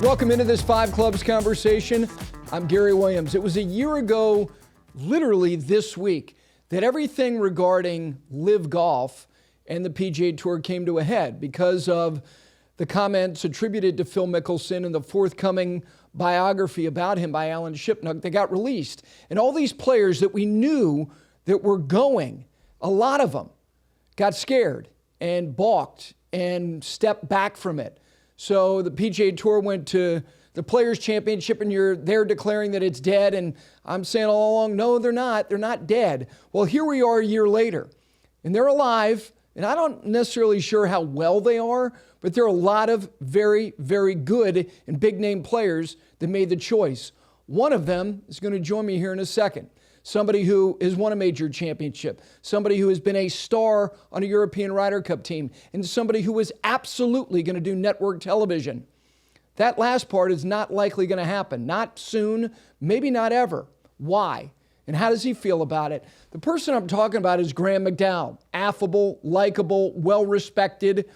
Welcome into this Five Clubs conversation. I'm Gary Williams. It was a year ago, literally this week, that everything regarding LIV Golf and the PGA Tour came to a head because of the comments attributed to Phil Mickelson and the forthcoming biography about him by Alan Shipnuck that got released. And all these players that we knew that were going, a lot of them got scared and balked and stepped back from it. So the PGA Tour went to the Players' Championship, and they're declaring that it's dead. And I'm saying all along, no, they're not. They're not dead. Well, here we are a year later, and they're alive. And I'm not necessarily sure how well they are, but there are a lot of very, very good and big-name players that made the choice. One of them is going to join me here in a second. Somebody who has won a major championship, somebody who has been a star on a European Ryder Cup team, and somebody who is absolutely going to do network television. That last part is not likely going to happen. Not soon, maybe not ever. Why? And how does he feel about it? The person I'm talking about is Graeme McDowell. Affable, likable, well-respected.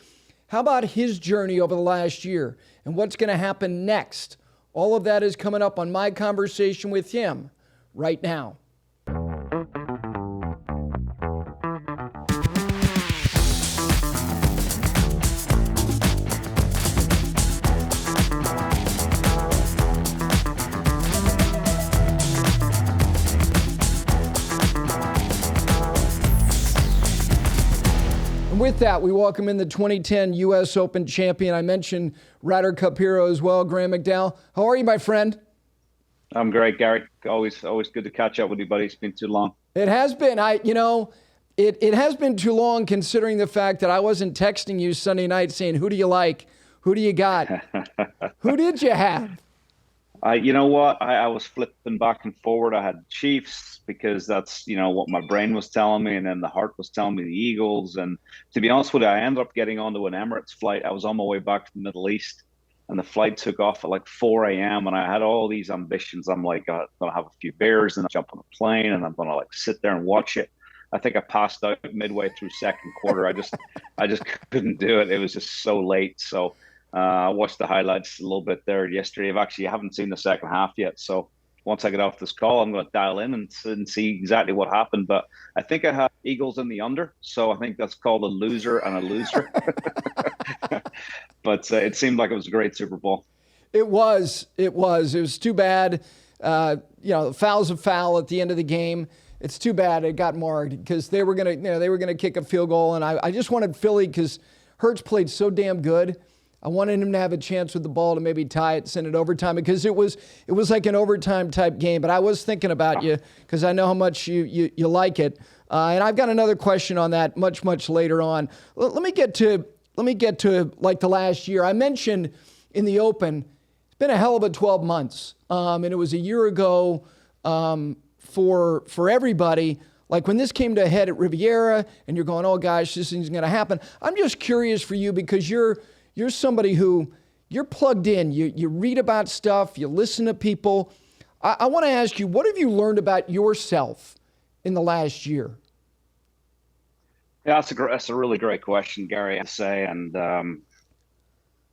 How about his journey over the last year and what's going to happen next? All of that is coming up on my conversation with him right now. With that, we welcome in the 2010 U.S. Open champion. I mentioned Ryder Cup hero as well, Graeme McDowell. How are you, my friend? I'm great, Gary. Always good to catch up with you, buddy. It's been too long. It has been. It has been too long, considering the fact that I wasn't texting you Sunday night saying, who do you like? Who do you got? Who did you have? You know what? I was flipping back and forward. I had Chiefs because that's, what my brain was telling me. And then the heart was telling me the Eagles. And to be honest with you, I ended up getting onto an Emirates flight. I was on my way back from the Middle East, and the flight took off at like 4 a.m. And I had all these ambitions. I'm like, I'm going to have a few beers and jump on a plane, and I'm going to sit there and watch it. I think I passed out midway through second quarter. I just couldn't do it. It was just so late. So I watched the highlights a little bit there yesterday. I haven't seen the second half yet. So once I get off this call, I'm going to dial in and see exactly what happened. But I think I have Eagles in the under. So I think that's called a loser and a loser. But it seemed like it was a great Super Bowl. It was. It was too bad. Foul's a foul at the end of the game. It's too bad it got marred because they were going to kick a field goal. And I just wanted Philly because Hurts played so damn good. I wanted him to have a chance with the ball to maybe tie it, send it overtime, because it was like an overtime type game. But I was thinking about you because I know how much you like it. And I've got another question on that much later on. Let me get to like the last year. I mentioned in the Open, it's been a hell of a 12 months. And it was a year ago for everybody. Like when this came to a head at Riviera and you're going, oh gosh, this isn't going to happen. I'm just curious for you because you're somebody who you're plugged in. You read about stuff. You listen to people. I want to ask you, what have you learned about yourself in the last year? Yeah, that's a really great question, Gary, I say. And the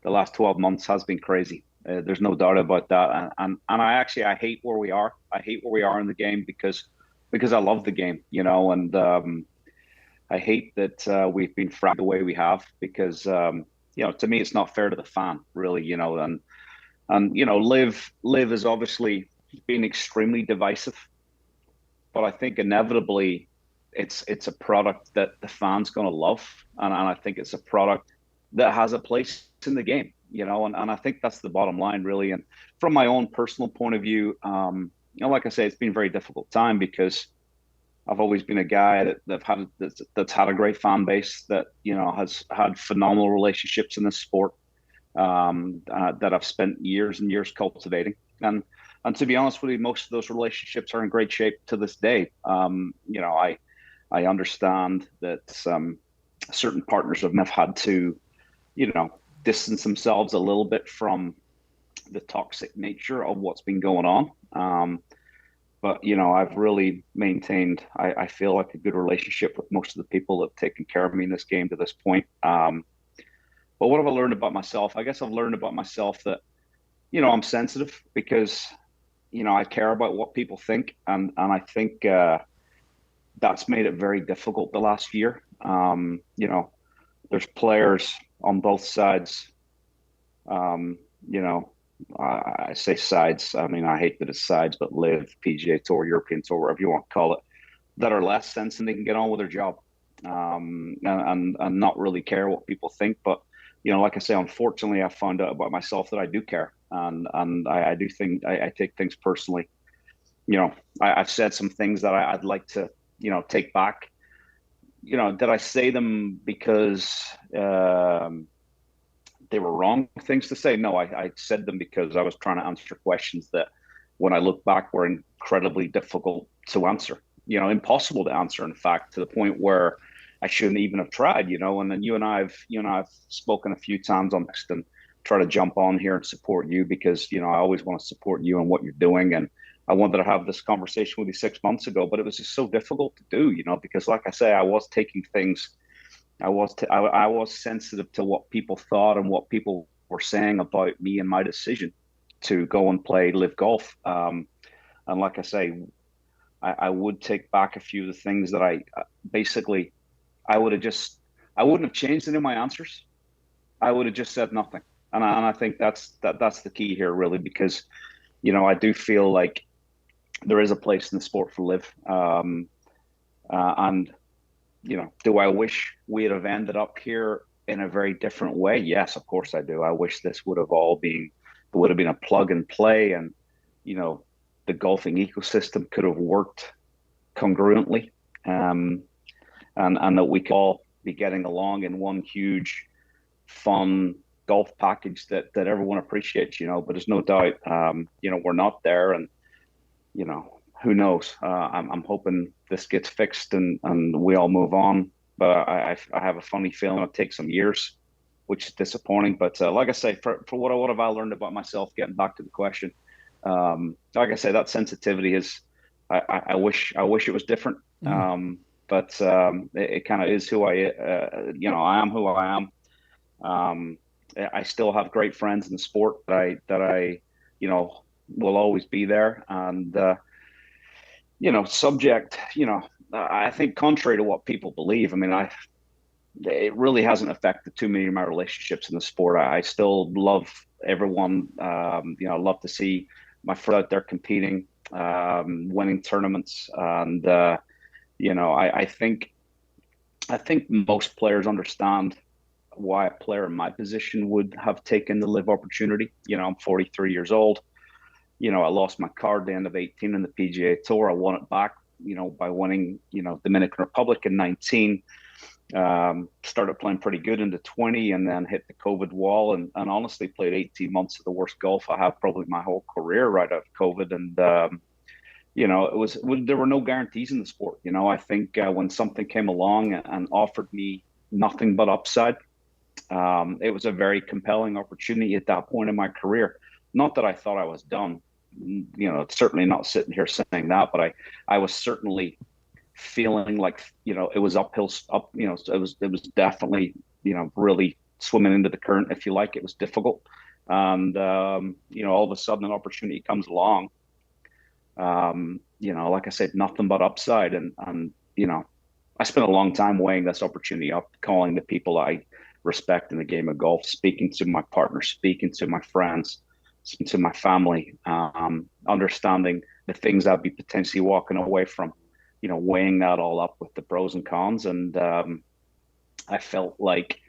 last 12 months has been crazy. There's no doubt about that. And I hate where we are. I hate where we are in the game because I love the game, and I hate that we've been framed the way we have because, to me, it's not fair to the fan, really, and LIV has obviously been extremely divisive, but I think inevitably it's a product that the fan's going to love. And I think it's a product that has a place in the game, and I think that's the bottom line, really. And from my own personal point of view, like I say, it's been a very difficult time because I've always been a guy that's had a great fan base that has had phenomenal relationships in this sport that I've spent years and years cultivating. And to be honest with you, most of those relationships are in great shape to this day. I understand that certain partners have had to, distance themselves a little bit from the toxic nature of what's been going on. But, I've really maintained, I feel like a good relationship with most of the people that have taken care of me in this game to this point. But what have I learned about myself? I guess I've learned about myself that I'm sensitive because, I care about what people think. And I think that's made it very difficult the last year. There's players on both sides. Um, you know, I say sides. I mean, I hate that it's sides, but LIV, PGA Tour, European Tour, whatever you want to call it, that are less sensitive. They can get on with their job, and not really care what people think. But like I say, unfortunately, I found out about myself that I do care, and I do think I take things personally. I've said some things that I'd like to take back. Did I say them because they were wrong things to say? No, I said them because I was trying to answer questions that, when I look back, were incredibly difficult to answer. Impossible to answer, in fact, to the point where I shouldn't even have tried. And then you and I've spoken a few times on next, and try to jump on here and support you because I always want to support you and what you're doing. And I wanted to have this conversation with you 6 months ago, but it was just so difficult to do, because, like I say, I was taking things. I was sensitive to what people thought and what people were saying about me and my decision to go and play LIV Golf. And like I say, I would take back a few of the things that basically, I wouldn't have changed any of my answers. I would have just said nothing. And I think that's the key here, really, because, I do feel like there is a place in the sport for LIV. And, do I wish we'd have ended up here in a very different way? Yes, of course I do. I wish this would have been a plug and play, and, the golfing ecosystem could have worked congruently, and that we could all be getting along in one huge, fun golf package that everyone appreciates. But there's no doubt, we're not there, and who knows? I'm hoping this gets fixed and we all move on. But I have a funny feeling it'll take some years, which is disappointing. But like I say, for what have I learned about myself? Getting back to the question, like I say, that sensitivity is. I wish it was different. But it kind of is who I am who I am. I still have great friends in the sport that I will always be there. And subject, I think, contrary to what people believe, I mean, it really hasn't affected too many of my relationships in the sport. I still love everyone. Love to see my friends out there competing, winning tournaments. And, I think most players understand why a player in my position would have taken the LIV opportunity. I'm 43 years old. I lost my card at the end of 18 in the PGA Tour. I won it back, by winning, Dominican Republic in 19. Started playing pretty good into 20, and then hit the COVID wall, and honestly played 18 months of the worst golf I have probably my whole career right out of COVID. And, there were no guarantees in the sport. I think when something came along and offered me nothing but upside, it was a very compelling opportunity at that point in my career. Not that I thought I was done, certainly not sitting here saying that, but I was certainly feeling like, it was uphill, it was definitely, really swimming into the current, if you like. It was difficult. And, all of a sudden an opportunity comes along, like I said, nothing but upside. And, I spent a long time weighing this opportunity up, calling the people I respect in the game of golf, speaking to my partners, speaking to my friends, speaking to my family, understanding the things I'd be potentially walking away from, weighing that all up with the pros and cons. And I felt like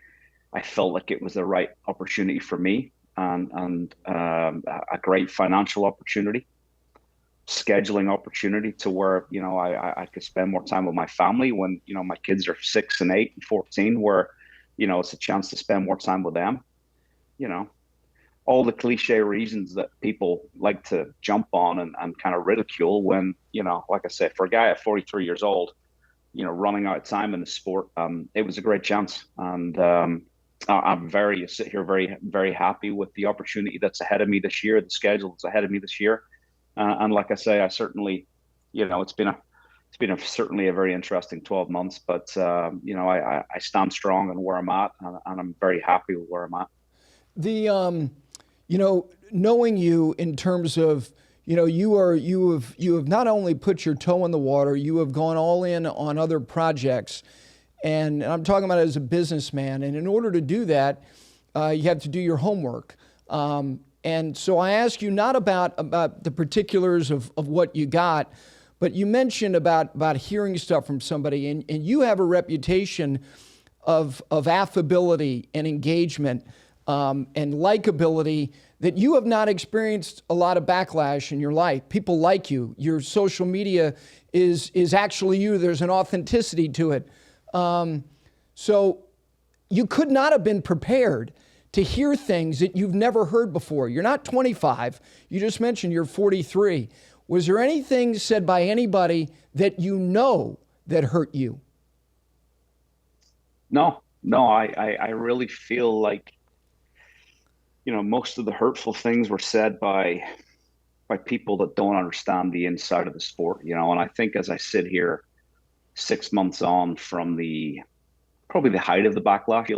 it was the right opportunity for me, and a great financial opportunity, scheduling opportunity to where, I could spend more time with my family when, my kids are 6 and 8 and 14, where, it's a chance to spend more time with them. All the cliche reasons that people like to jump on and kind of ridicule when, like I said, for a guy at 43 years old, running out of time in the sport, it was a great chance. And I sit here very, very happy with the opportunity that's ahead of me this year, the schedule that's ahead of me this year. And like I say, I certainly, it's been certainly a very interesting 12 months, but I stand strong in where I'm at, and I'm very happy with where I'm at. Knowing you in terms of, you have not only put your toe in the water, you have gone all in on other projects. And I'm talking about it as a businessman. And in order to do that, you have to do your homework. And so I ask you not about the particulars of what you got, but you mentioned about hearing stuff from somebody, and you have a reputation of affability and engagement and likability that you have not experienced a lot of backlash in your life. People like you. Your social media is actually you. There's an authenticity to it. So you could not have been prepared to hear things that you've never heard before. You're not 25. You just mentioned you're 43. Was there anything said by anybody that that hurt you? No, I really feel like, most of the hurtful things were said by people that don't understand the inside of the sport, and I think as I sit here 6 months on from probably the height of the backlash,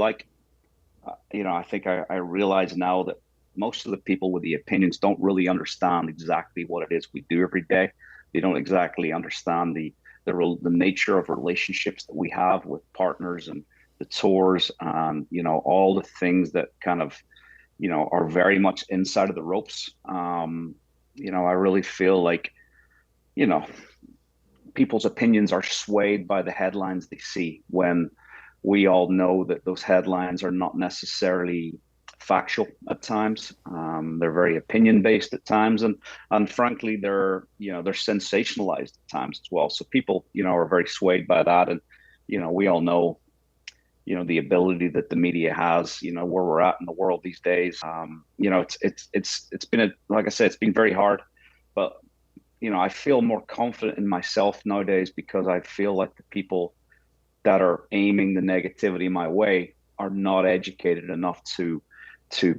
I think I realize now that most of the people with the opinions don't really understand exactly what it is we do every day. They don't exactly understand the nature of relationships that we have with partners and the tours and, all the things that kind of, are very much inside of the ropes. I really feel like, people's opinions are swayed by the headlines they see, when we all know that those headlines are not necessarily factual at times. They're very opinion based at times, and frankly, they're sensationalized at times as well. So people, are very swayed by that, and we all know, the ability that the media has, where we're at in the world these days. It's been like I said, it's been very hard, but I feel more confident in myself nowadays because I feel like the people that are aiming the negativity my way are not educated enough to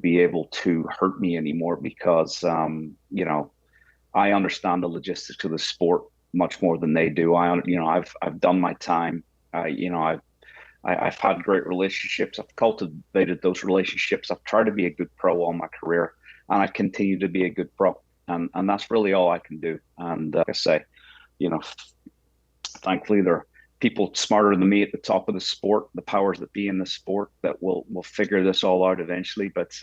be able to hurt me anymore, because I understand the logistics of the sport much more than they do. I've done my time. I've had great relationships. I've cultivated those relationships. I've tried to be a good pro all my career, and I continue to be a good pro. And that's really all I can do. And like I say, thankfully there are people smarter than me at the top of the sport, the powers that be in the sport, that will figure this all out eventually. But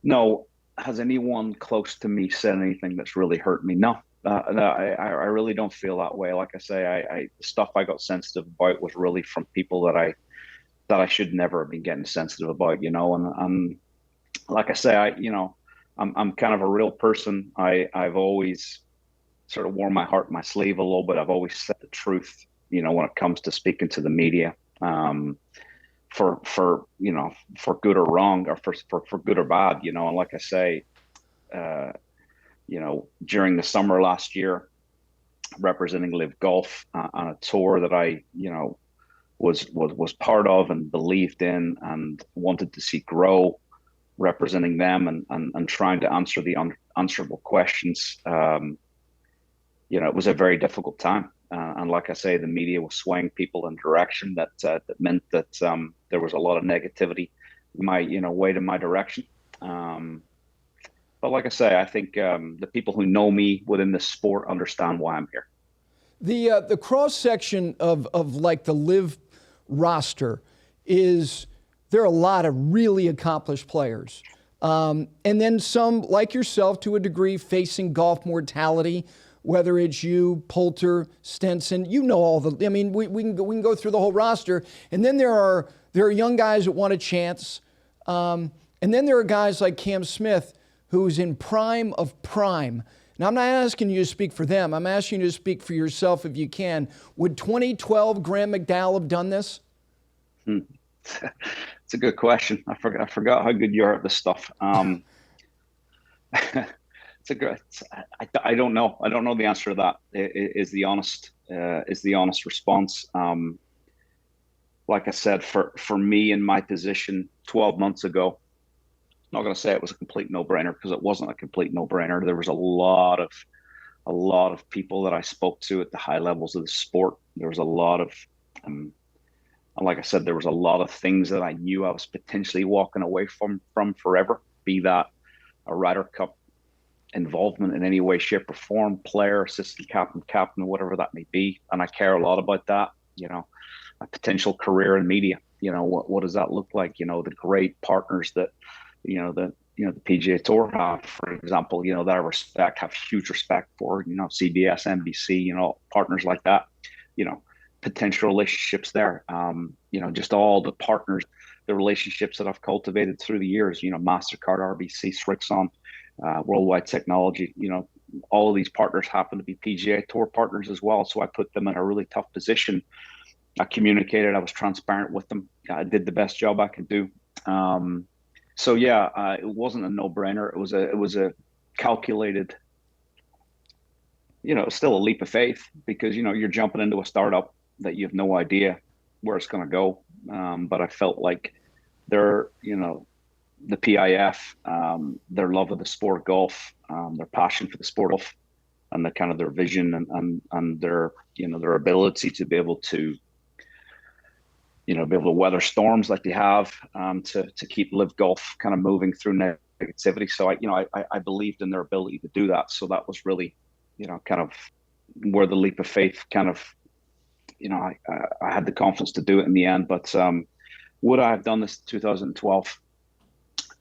no, has anyone close to me said anything that's really hurt me? No. I really don't feel that way. Like I say, the stuff I got sensitive about was really from people that I should never have been getting sensitive about, and like I say, I'm kind of a real person. I've always sort of worn my heart in my sleeve a little bit. I've always said the truth, when it comes to speaking to the media, for good or wrong, or for good or bad, and like I say, during the summer last year, representing LIV Golf on a tour that I, was part of and believed in and wanted to see grow, representing them and trying to answer the unanswerable questions. It was a very difficult time. And like I say, the media was swaying people in a direction that meant that there was a lot of negativity weight in my direction. But like I say, I think the people who know me within the sport understand why I'm here. The cross section of like the LIV roster is, there are a lot of really accomplished players, and then some like yourself to a degree facing golf mortality. Whether it's you, Poulter, Stenson, all the. I mean, we can go through the whole roster, and then there are young guys that want a chance, and then there are guys like Cam Smith, who's in prime of prime. Now, I'm not asking you to speak for them. I'm asking you to speak for yourself if you can. Would 2012 Graeme McDowell have done this? It's a good question. I forgot how good you are at this stuff. I don't know. I don't know the answer to that. Is the honest response. Like I said, for me in my position 12 months ago, I'm not going to say it was a complete no-brainer, because it wasn't a complete no-brainer. There was a lot of people that I spoke to at the high levels of the sport. There was a lot of, and like I said, there was a lot of things that I knew I was potentially walking away from forever. be that a Ryder Cup involvement in any way, shape, or form, player, assistant captain, whatever that may be. And I care a lot about that, a potential career in media. What does that look like? The great partners that, the PGA Tour have, for example, that I have huge respect for, CBS, NBC, partners like that, potential relationships there. Just all the partners, the relationships that I've cultivated through the years, MasterCard, RBC, Srixon, Worldwide Technology, all of these partners happen to be PGA Tour partners as well. So I put them in a really tough position. I communicated, I was transparent with them. I did the best job I could do. It wasn't a no-brainer. It was a calculated, still a leap of faith, because, you're jumping into a startup that you have no idea where it's going to go. But I felt like the PIF, their love of the sport of golf, their passion for the sport of golf, and the kind of their vision and their, their ability to be able to, weather storms like they have, to keep LIV Golf kind of moving through negativity. So I believed in their ability to do that. So that was really, kind of where the leap of faith kind of, I had the confidence to do it in the end. But would I have done this in 2012?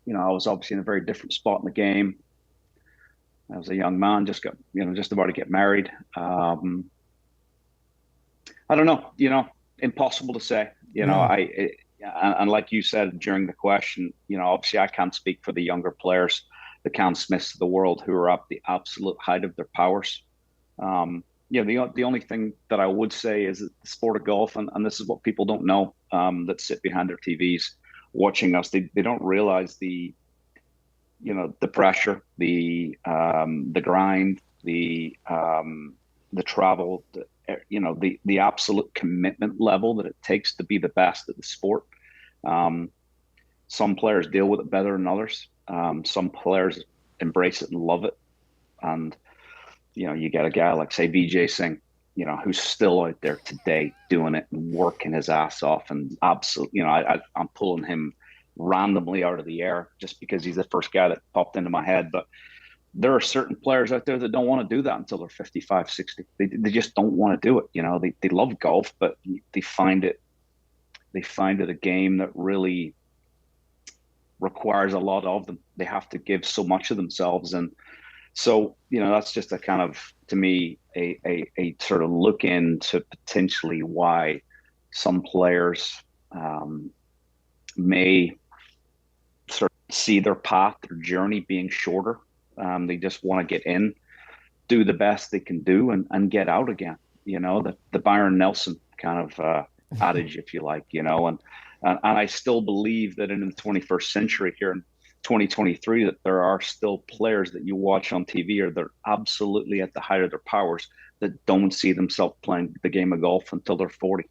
I was obviously in a very different spot in the game. I was a young man, just about to get married. I don't know, impossible to say. And like you said during the question, obviously I can't speak for the younger players, the Cam Smiths of the world, who are at the absolute height of their powers. The only thing that I would say is that the sport of golf, and this is what people don't know, that sit behind their TVs watching us, they don't realize the pressure, the grind, the travel, the absolute commitment level that it takes to be the best at the sport. Some players deal with it better than others. Some players embrace it and love it. And, you get a guy like, say, Vijay Singh, who's still out there today doing it and working his ass off. And absolutely, I'm pulling him randomly out of the air just because he's the first guy that popped into my head. But there are certain players out there that don't want to do that until they're 55, 60. They just don't want to do it. They love golf, but they find it a game that really requires a lot of them. They have to give so much of themselves. And so, that's just a kind of, to me, a sort of look into potentially why some players may sort of see their path, their journey being shorter. They just want to get in, do the best they can do, and get out again. The Byron Nelson kind of adage, if you like. And I still believe that in the 21st century, here in 2023, that there are still players that you watch on TV, or they're absolutely at the height of their powers, that don't see themselves playing the game of golf until they're 40,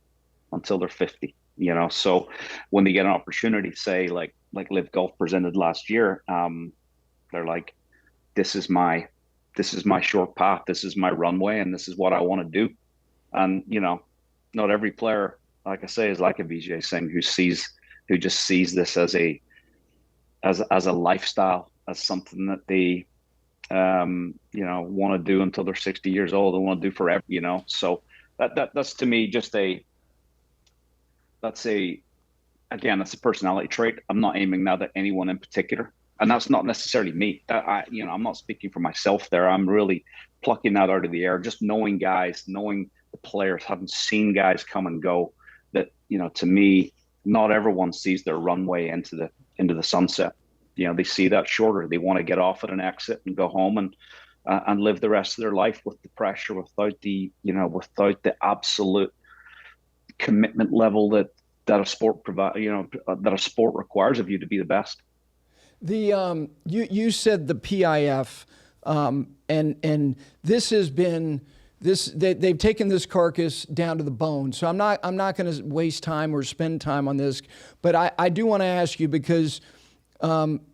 until they're 50. So when they get an opportunity, say like LIV Golf presented last year, they're like, this is my short path, this is my runway, and this is what I want to do. And not every player, like I say, is like a Vijay Singh, who just sees this as a lifestyle, as something that they want to do until they're 60 years old. They want to do forever. So that's to me just that's a personality trait. I'm not aiming that at anyone in particular. And that's not necessarily me. I'm not speaking for myself there. I'm really plucking that out of the air, just knowing guys, knowing the players, having seen guys come and go, that, to me, not everyone sees their runway into the sunset. They see that shorter. They want to get off at an exit and go home and live the rest of their life with the pressure, without the absolute commitment level that a sport that a sport requires of you to be the best. You said the PIF, and this has been they've taken this carcass down to the bone. So I'm not going to waste time or spend time on this, but I do want to ask you, because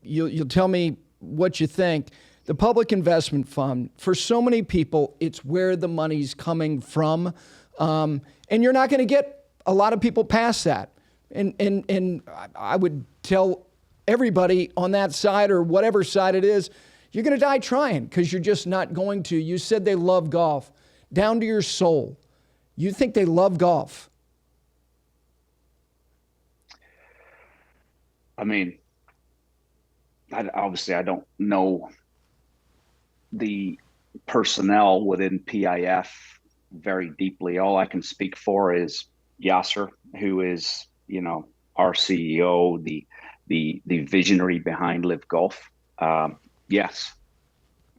you'll tell me what you think. The Public Investment Fund, for so many people, it's where the money's coming from, and you're not going to get a lot of people past that. And I would tell everybody on that side or whatever side it is, you're going to die trying because you're just not going to. You said they love golf down to your soul. You think they love golf? I mean, obviously I don't know the personnel within PIF very deeply. All I can speak for is Yasser, who is, our CEO, the visionary behind LIV Golf. Yes,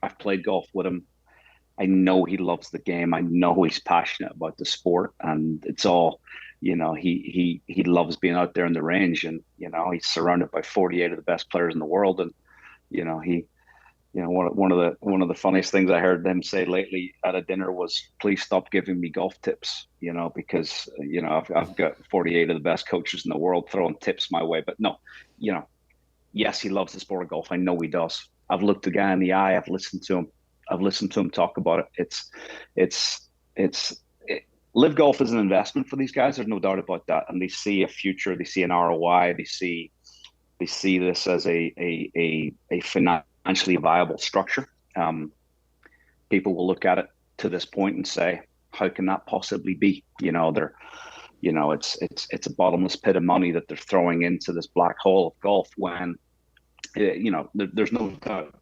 I've played golf with him. I know he loves the game. I know he's passionate about the sport, and it's all, he loves being out there in the range, and he's surrounded by 48 of the best players in the world, and one of the funniest things I heard them say lately at a dinner was, "Please stop giving me golf tips," because I've got 48 of the best coaches in the world throwing tips my way. But no, yes, he loves the sport of golf. I know he does. I've looked the guy in the eye. I've listened to him talk about it. LIV Golf is an investment for these guys. There's no doubt about that. And they see a future. They see an ROI. They see this as a financially viable structure. People will look at it to this point and say, "How can that possibly be?" It's a bottomless pit of money that they're throwing into this black hole of golf when, there's no doubt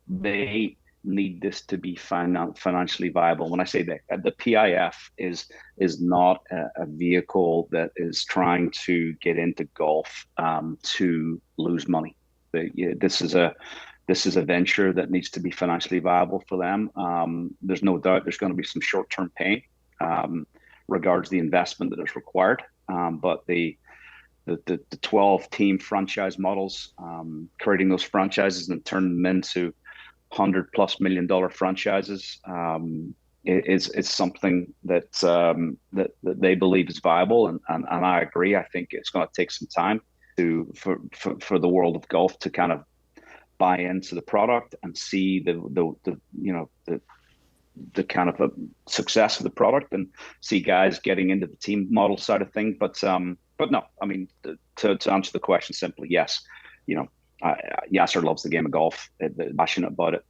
they need this to be financially viable. When I say that, the PIF is not a vehicle that is trying to get into golf to lose money. This is a venture that needs to be financially viable for them. There's no doubt there's going to be some short-term pain regards the investment that is required, but the 12 team franchise models, creating those franchises and turning them into $100+ million franchises is something that they believe is viable, and I agree. I think it's going to take some time for the world of golf to kind of buy into the product and see the kind of a success of the product, and see guys getting into the team model side of things. But no, I mean, to answer the question simply, yes, Yasser loves the game of golf, passionate about it.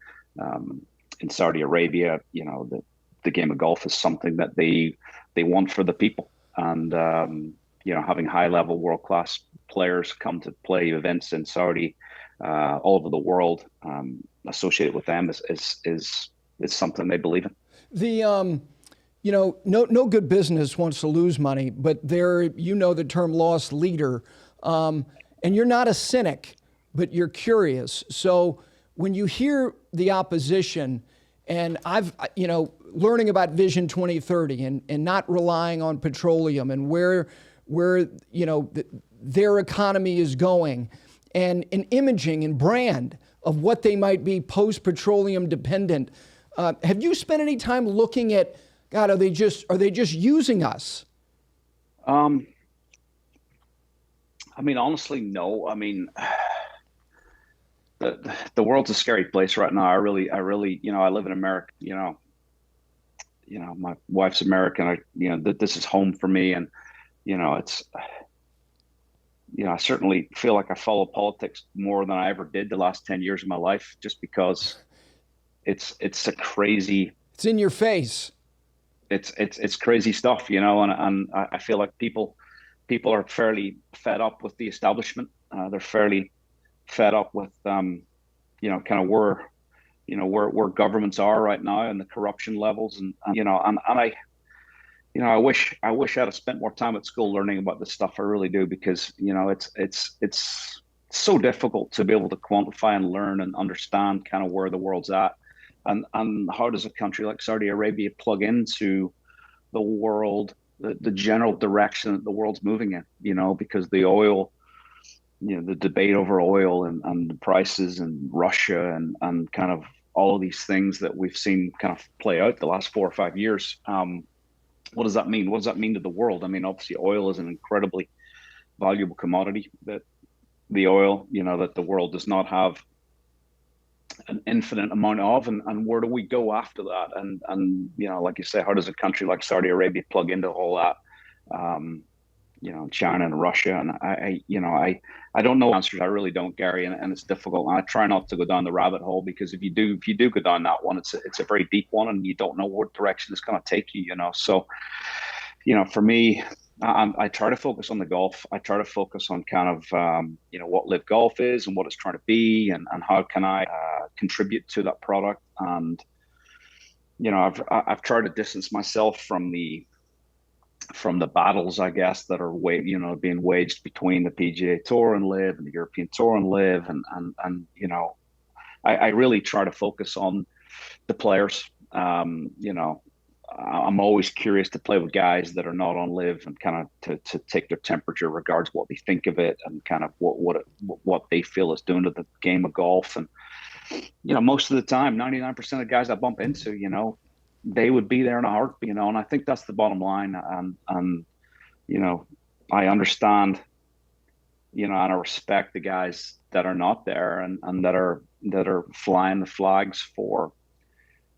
In Saudi Arabia, the game of golf is something that they want for the people, and having high level world class players come to play events in Saudi all over the world, associated with them is something they believe in. The no good business wants to lose money, but the term loss leader, and you're not a cynic, but you're curious. So when you hear the opposition, and I've, learning about Vision 2030 and not relying on petroleum and where their economy is going, and an imaging and brand of what they might be post-petroleum dependent. Have you spent any time looking at, God, are they just using us? I mean, honestly, no. I mean, the world's a scary place right now. I really, I live in America. My wife's American. This is home for me, and it's. I certainly feel like I follow politics more than I ever did the last 10 years of my life, just because it's a crazy. It's in your face. It's crazy stuff, and I feel like people are fairly fed up with the establishment. They're fairly fed up with kind of where governments are right now and the corruption levels, and I wish I'd have spent more time at school learning about this stuff. I really do, because it's so difficult to be able to quantify and learn and understand kind of where the world's at, and how does a country like Saudi Arabia plug into the world, the general direction that the world's moving in, because the oil, the debate over oil and the prices, and Russia and kind of all of these things that we've seen kind of play out the last 4 or 5 years. What does that mean? What does that mean to the world? I mean, obviously oil is an incredibly valuable commodity, that the oil, that the world does not have an infinite amount of, and where do we go after that? And like you say, how does a country like Saudi Arabia plug into all that? China and Russia. And I don't know answers. I really don't, Gary, and it's difficult. And I try not to go down the rabbit hole, because if you do go down that one, it's a very deep one, and you don't know what direction it's going to take you. So, for me, I try to focus on the golf. I try to focus on kind of what LIV Golf is and what it's trying to be, and how can I contribute to that product. And I've tried to distance myself from the battles, I guess, that are being waged between the PGA Tour and LIV and the European Tour and LIV, and I really try to focus on the players. I'm always curious to play with guys that are not on LIV, and kind of to take their temperature regards what they think of it, and kind of what they feel is doing to the game of golf. And most of the time, 99% of guys I bump into, they would be there in a heartbeat, and I think that's the bottom line. And I understand, and I respect the guys that are not there, and that are flying the flags for,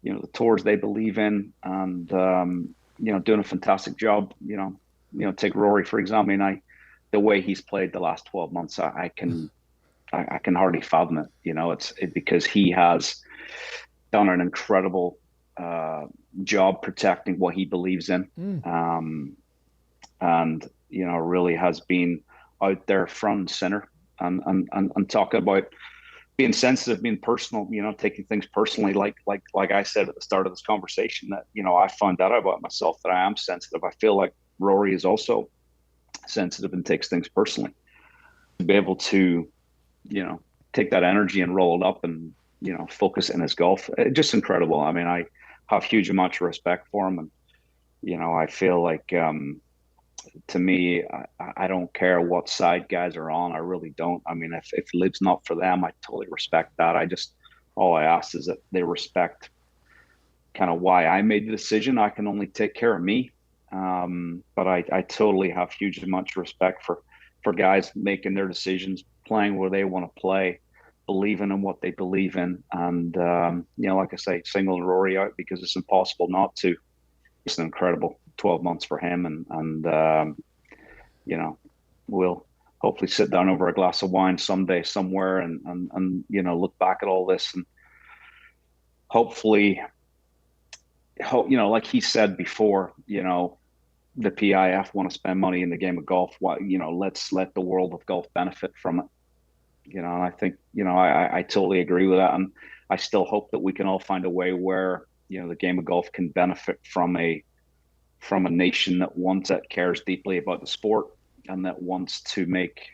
the tours they believe in, and doing a fantastic job. Take Rory, for example. I mean, the way he's played the last 12 months, I can hardly fathom it. It's because he has done an incredible job protecting what he believes in, and really has been out there front and center, and talking about being sensitive, being personal, taking things personally, like I said at the start of this conversation, that I found that out about myself, that I am sensitive. I feel like Rory is also sensitive and takes things personally. To be able to take that energy and roll it up, and focus in his golf, just incredible. I mean, I have huge amounts of respect for him, and I feel like, to me, I don't care what side guys are on. I really don't. I mean, if LIV's not for them, I totally respect that. All I ask is that they respect kind of why I made the decision. I can only take care of me, but I totally have huge amounts of respect for guys making their decisions, playing where they want to play, believing in what they believe in, and like I say, singling Rory out because it's impossible not to. It's an incredible 12 months for him, and we'll hopefully sit down over a glass of wine someday somewhere, and look back at all this, and hopefully, like he said before, the PIF want to spend money in the game of golf. Let's let the world of golf benefit from it. And I think, I totally agree with that. And I still hope that we can all find a way where, the game of golf can benefit from a nation that cares deeply about the sport, and that wants to make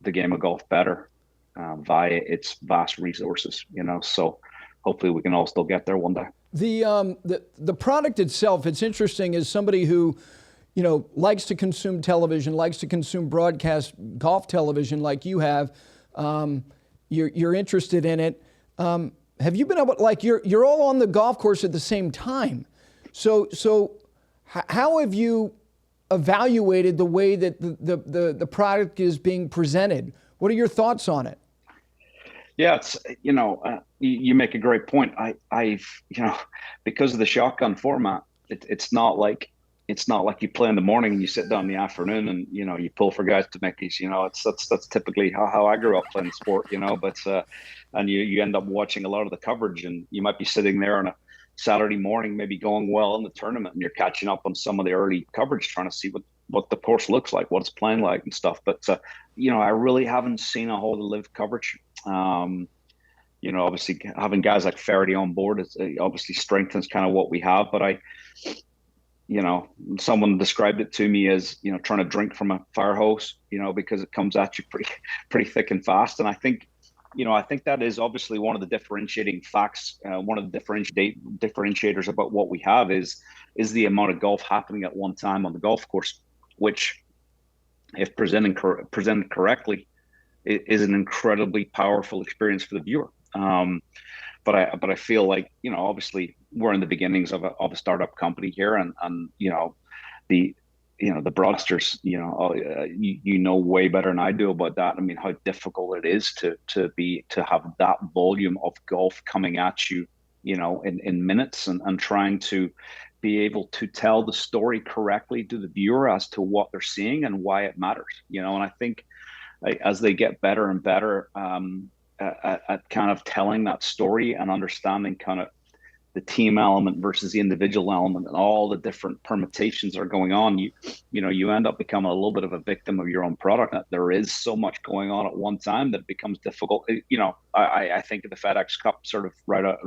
the game of golf better via its vast resources. So hopefully we can all still get there one day. The product itself, it's interesting, as somebody who, likes to consume television, likes to consume broadcast golf television like you have. You're interested in it. Have you been able, you're all on the golf course at the same time. So how have you evaluated the way that the product is being presented? What are your thoughts on it? Yeah, it's, you make a great point. I've because of the shotgun format, it's not like you play in the morning and you sit down in the afternoon and you pull for guys to make these. That's typically how I grew up playing sport. But and you end up watching a lot of the coverage, and you might be sitting there on a Saturday morning, maybe going well in the tournament, and you're catching up on some of the early coverage, trying to see what the course looks like, what it's playing like and stuff. But I really haven't seen a whole lot of LIV coverage. Obviously having guys like Faraday on board obviously strengthens kind of what we have. But someone described it to me as, trying to drink from a fire hose, because it comes at you pretty thick and fast. And I think that is obviously one of the differentiating facts. One of the differentiators about what we have is the amount of golf happening at one time on the golf course, which, if presented correctly, is an incredibly powerful experience for the viewer. But I feel like, obviously we're in the beginnings of a startup company here, and the broadcasters, way better than I do about that. I mean, how difficult it is to have that volume of golf coming at you, in minutes, and trying to be able to tell the story correctly to the viewer as to what they're seeing and why it matters. And I think as they get better and better at kind of telling that story and understanding kind of the team element versus the individual element and all the different permutations are going on, you end up becoming a little bit of a victim of your own product. There is so much going on at one time that it becomes difficult. I think of the FedEx Cup sort of right out,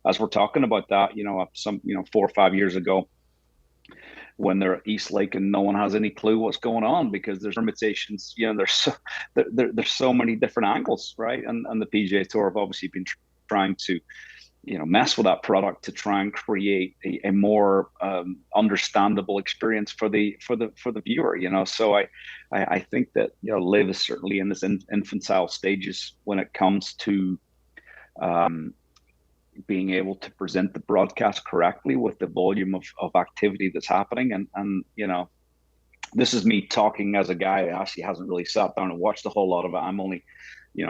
as we're talking about that, some 4 or 5 years ago, when they're at East Lake and no one has any clue what's going on because there's permutations, there's so many different angles, right? And the PGA Tour have obviously been trying to mess with that product to try and create a more understandable experience for the viewer. So I think that LIV is certainly in this infantile stages when it comes to being able to present the broadcast correctly with the volume of activity that's happening. And this is me talking as a guy who actually hasn't really sat down and watched a whole lot of it. I'm only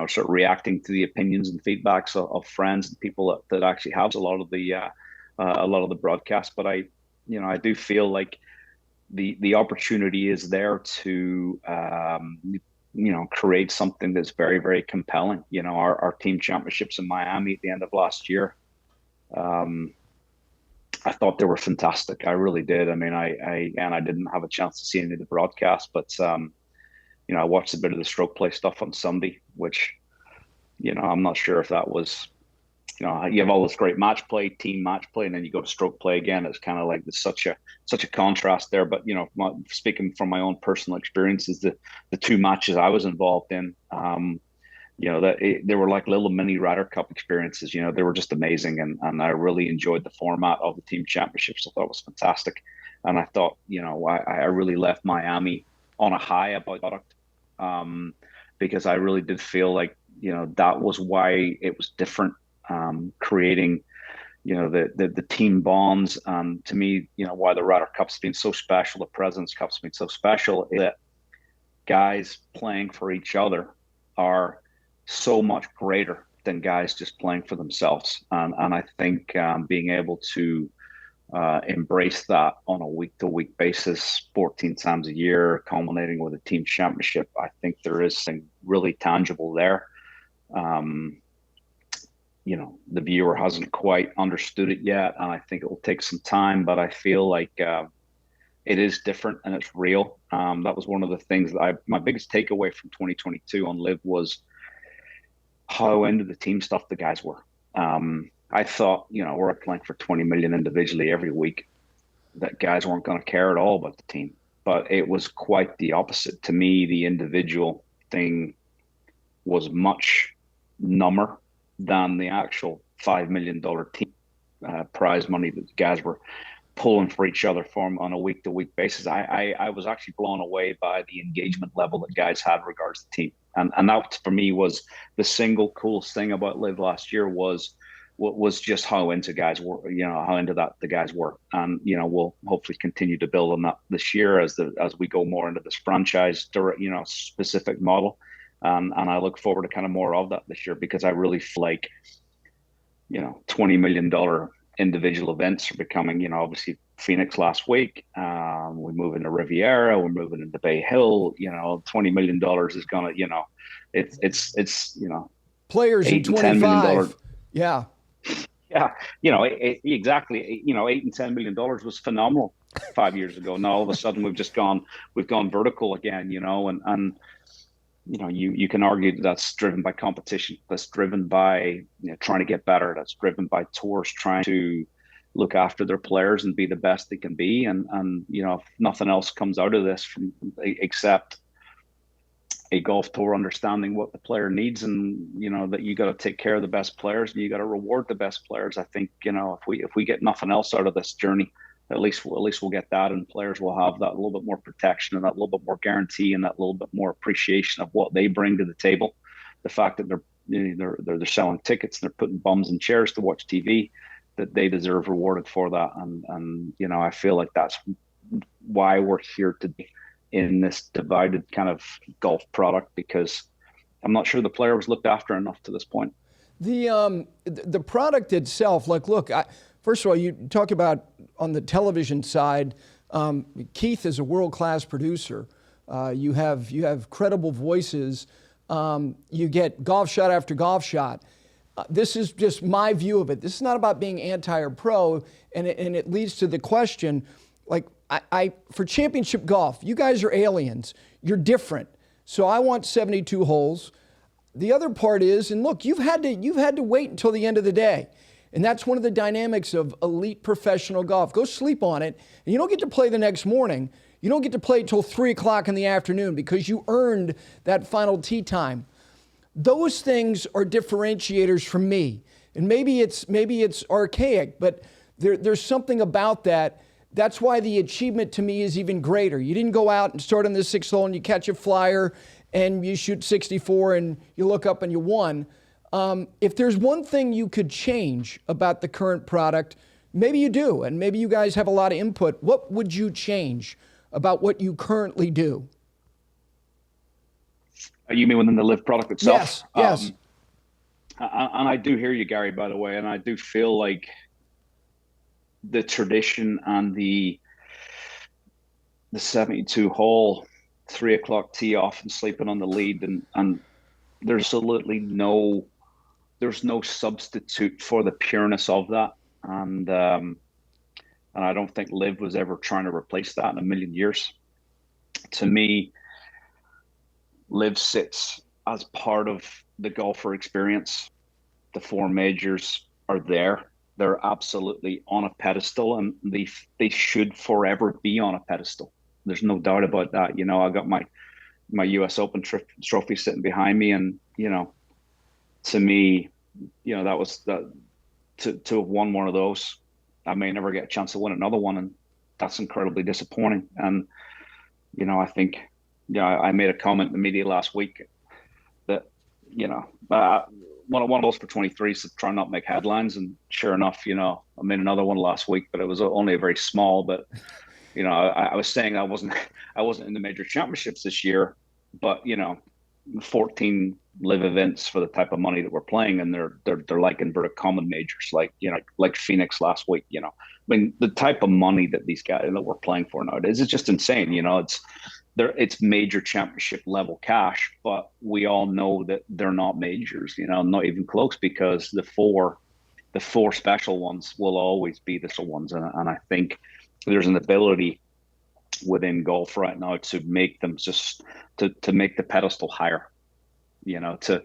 sort of reacting to the opinions and feedbacks of friends and people that actually have a lot of the broadcast. But I do feel like the opportunity is there to create something that's very, very compelling. Our team championships in Miami at the end of last year, I thought they were fantastic. I really did. I mean, I didn't have a chance to see any of the broadcast, but I watched a bit of the stroke play stuff on Sunday, which, I'm not sure if that was, you have all this great match play, team match play, and then you go to stroke play again. It's kind of like there's such a contrast there. But, speaking from my own personal experiences, the 2 matches I was involved in, they were like little mini Ryder Cup experiences. They were just amazing. And I really enjoyed the format of the team championships. I thought it was fantastic. And I thought, I really left Miami on a high about product. Because I really did feel like, that was why it was different, creating, the team bonds. To me, why the Ryder Cup's been so special, the President's Cup's been so special, is that guys playing for each other are so much greater than guys just playing for themselves. And I think being able to embrace that on a week-to-week basis, 14 times a year, culminating with a team championship, I think there is something really tangible there. The viewer hasn't quite understood it yet, and I think it will take some time, but I feel like it is different and it's real. That was one of the things that my biggest takeaway from 2022 on LIV was how into the team stuff the guys were. I thought, we're playing for 20 million individually every week, that guys weren't going to care at all about the team. But it was quite the opposite. To me, the individual thing was much number than the actual $5 million team prize money that the guys were pulling for each other from on a week-to-week basis. I was actually blown away by the engagement level that guys had regards to the team. And that, for me, was the single coolest thing about LIV last year was just how into guys were, how into that the guys were. And, we'll hopefully continue to build on that this year as we go more into this franchise, specific model. And I look forward to kind of more of that this year, because I really feel like, $20 million individual events are becoming, obviously Phoenix last week. We move into Riviera, we're moving into Bay Hill, $20 million is going to, it's players in 25. Yeah. Yeah, exactly. $8 and $10 million was phenomenal 5 years ago. Now all of a sudden we've gone vertical again. And you can argue that that's driven by competition. That's driven by trying to get better. That's driven by tours trying to look after their players and be the best they can be. And if nothing else comes out of this except a golf tour understanding what the player needs, and that you got to take care of the best players and you got to reward the best players. I think if we get nothing else out of this journey, at least we'll get that, and players will have that little bit more protection and that little bit more guarantee and that little bit more appreciation of what they bring to the table. The fact that they're selling tickets and they're putting bums in chairs to watch TV, that they deserve rewarded for that. And I feel like that's why we're here today in this divided kind of golf product, because I'm not sure the player was looked after enough to this point. The product itself, like, look, First of all, you talk about on the television side, Keith is a world-class producer. You have credible voices. You get golf shot after golf shot. This is just my view of it. This is not about being anti or pro, and it leads to the question, like, I for championship golf, you guys are aliens. You're different. So I want 72 holes. The other part is, and look, you've had to wait until the end of the day. And that's one of the dynamics of elite professional golf. Go sleep on it, and you don't get to play the next morning. You don't get to play till 3 o'clock in the afternoon because you earned that final tee time. Those things are differentiators for me. And maybe it's archaic, but there's something about that. That's why the achievement to me is even greater. You didn't go out and start on the 6th hole and you catch a flyer and you shoot 64 and you look up and you won. If there's one thing you could change about the current product, maybe you do, and maybe you guys have a lot of input. What would you change about what you currently do? You mean within the LIV product itself? Yes. And I do hear you, Gary, by the way, and I do feel like the tradition and the 72 hole, 3 o'clock tee off and sleeping on the lead, and there's absolutely no substitute for the pureness of that. And I don't think LIV was ever trying to replace that in a million years. To me, LIV sits as part of the golfer experience. The 4 majors are there. They're absolutely on a pedestal, and they should forever be on a pedestal. There's no doubt about that. You know, I got my US Open trophy sitting behind me, and you know, to me, you know, that was to have won one of those. I may never get a chance to win another one, and that's incredibly disappointing. And you know, I think, I made a comment in the media last week that, you know, one of those for 23 to try not make headlines, and sure enough, you know, I made another one last week, but it was only a very small. But you know, I was saying I wasn't in the major championships this year, but you know, 14 LIV events for the type of money that we're playing, and they're like inverted common majors, like, you know, like Phoenix last week. You know, I mean, the type of money that these guys that we're playing for nowadays is just insane. You know, it's major championship level cash, but we all know that they're not majors. You know, not even close, because the four special ones will always be the special ones, and I think there's an ability within golf right now to make them just to make the pedestal higher, you know, to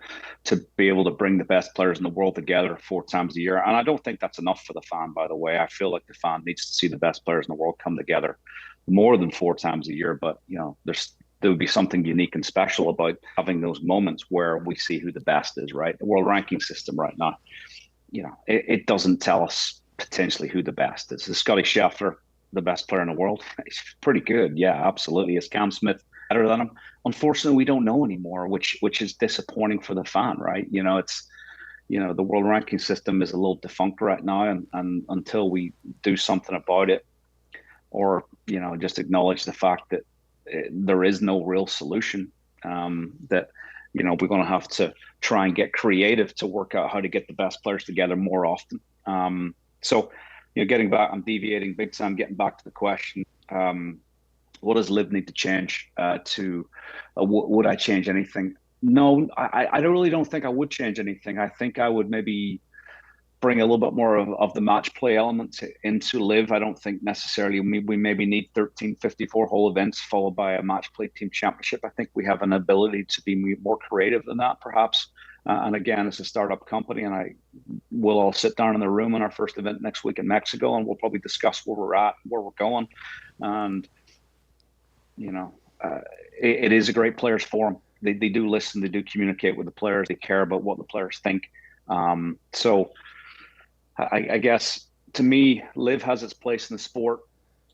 be able to bring the best players in the world together 4 times a year. And I don't think that's enough for the fan, by the way. I feel like the fan needs to see the best players in the world come together more than 4 times a year. But you know, there would be something unique and special about having those moments where we see who the best is, right? The world ranking system right now, you know, it doesn't tell us potentially who the best is. Is Scotty Scheffler the best player in the world? He's pretty good. Yeah, absolutely. Is Cam Smith better than him? Unfortunately, we don't know anymore, which is disappointing for the fan, right? You know, it's, you know, the world ranking system is a little defunct right now, and until we do something about it, or, you know, just acknowledge the fact that there is no real solution, that, you know, we're going to have to try and get creative to work out how to get the best players together more often. So, you know, getting back, I'm deviating big time, getting back to the question. What does LIV need to change would I change anything? No, I really don't think I would change anything. I think I would maybe bring a little bit more of the match play element into LIV. I don't think necessarily we maybe need 13 54-hole events followed by a match play team championship. I think we have an ability to be more creative than that, perhaps. And again, it's a startup company, and we'll all sit down in the room in our first event next week in Mexico, and we'll probably discuss where we're at, where we're going. And, you know, it is a great players forum. They do listen, they do communicate with the players, they care about what the players think. So I guess, to me, LIV has its place in the sport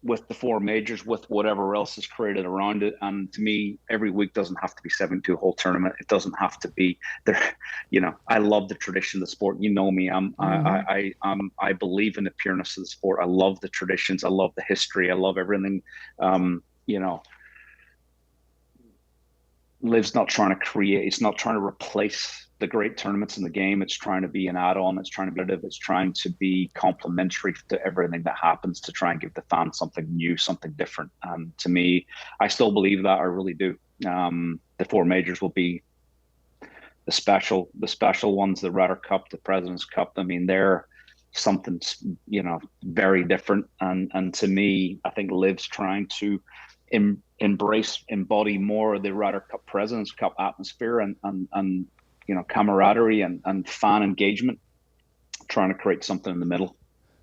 with the 4 majors, with whatever else is created around it. And to me, every week doesn't have to be 72-hole tournament. It doesn't have to be there. You know, I love the tradition of the sport. You know me. I believe in the pureness of the sport. I love the traditions. I love the history. I love everything. You know, LIV's not trying to create, it's not trying to replace the great tournaments in the game. It's trying to be an add-on. It's trying to be additive. It's trying to be complementary to everything that happens, to try and give the fans something new, something different. And to me, I still believe that. I really do. The four majors will be the special ones, the Ryder Cup, the President's Cup. I mean, they're something, very different. And to me, I think LIV's trying to embody more of the Ryder Cup, President's Cup atmosphere and camaraderie and fan engagement, trying to create something in the middle.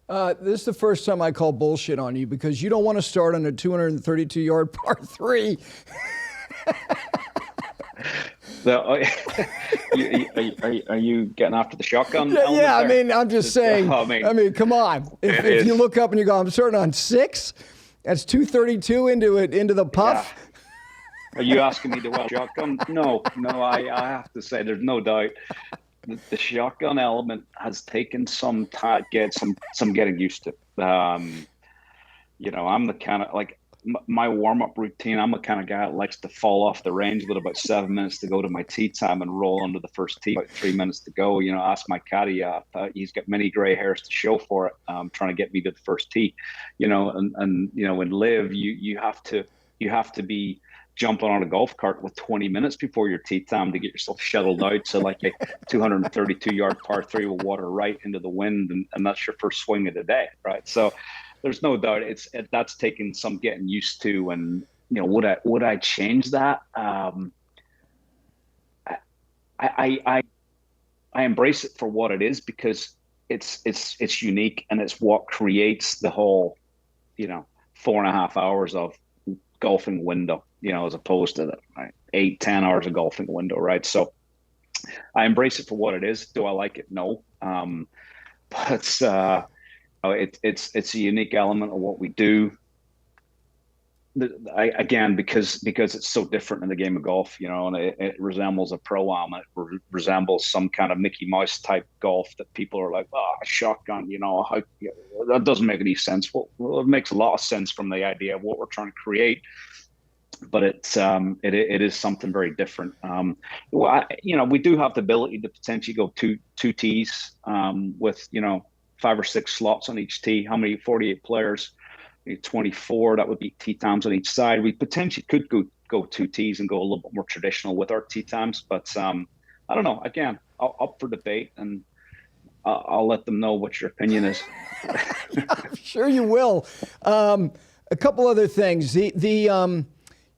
This is the first time I call bullshit on you, because you don't want to start on a 232-yard par 3. Are you getting after the shotgun? Yeah, I mean, I'm just saying. I mean, come on. If you look up and you go, I'm starting on 6, that's 232 into the puff. Yeah. Are you asking me to watch shotgun? No. I have to say, there's no doubt the shotgun element has taken some time, some getting used to. I'm the kind of, like, my warm-up routine, I'm the kind of guy that likes to fall off the range with about 7 minutes to go to my tee time and roll under the first tee about 3 minutes to go. Ask my caddy, he's got many gray hairs to show for it, trying to get me to the first tee. In LIV, you have to be jumping on a golf cart with 20 minutes before your tee time to get yourself shuttled out. So like a 232-yard par 3 with water right into the wind, and that's your first swing of the day, right? So there's no doubt that's taken some getting used to. And would I change that? I embrace it for what it is, because it's unique, and it's what creates the whole 4.5 hours of golfing window, as opposed to the 8-10 hours of golfing window, right? So I embrace it for what it is. Do I like it? No. But it's a unique element of what we do. Because it's so different in the game of golf, and it resembles a pro-am. It resembles some kind of Mickey Mouse type golf that people are like, a shotgun, that doesn't make any sense. Well, it makes a lot of sense from the idea of what we're trying to create, but it is something very different. We do have the ability to potentially go two tees with 5 or 6 slots on each tee. How many? 48 players, 24. That would be tee times on each side. We potentially could go 2 tees and go a little bit more traditional with our tee times, but I don't know. Again, up for debate, and I'll let them know what your opinion is. I'm sure you will. A couple other things. You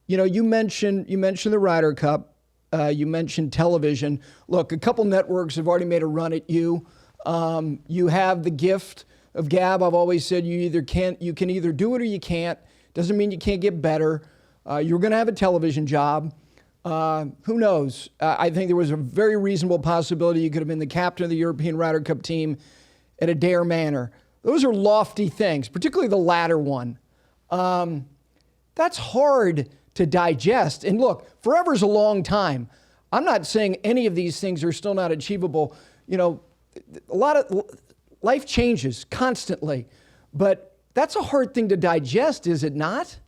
mentioned the Ryder Cup. You mentioned television. Look, a couple networks have already made a run at you. You have the gift of gab. I've always said you can either do it or you can't. Doesn't mean you can't get better. You're going to have a television job. Who knows? I think there was a very reasonable possibility you could have been the captain of the European Ryder Cup team at Adair Manor. Those are lofty things, particularly the latter one. That's hard to digest. And look, forever's a long time. I'm not saying any of these things are still not achievable. A lot of life changes constantly, but that's a hard thing to digest, is it not?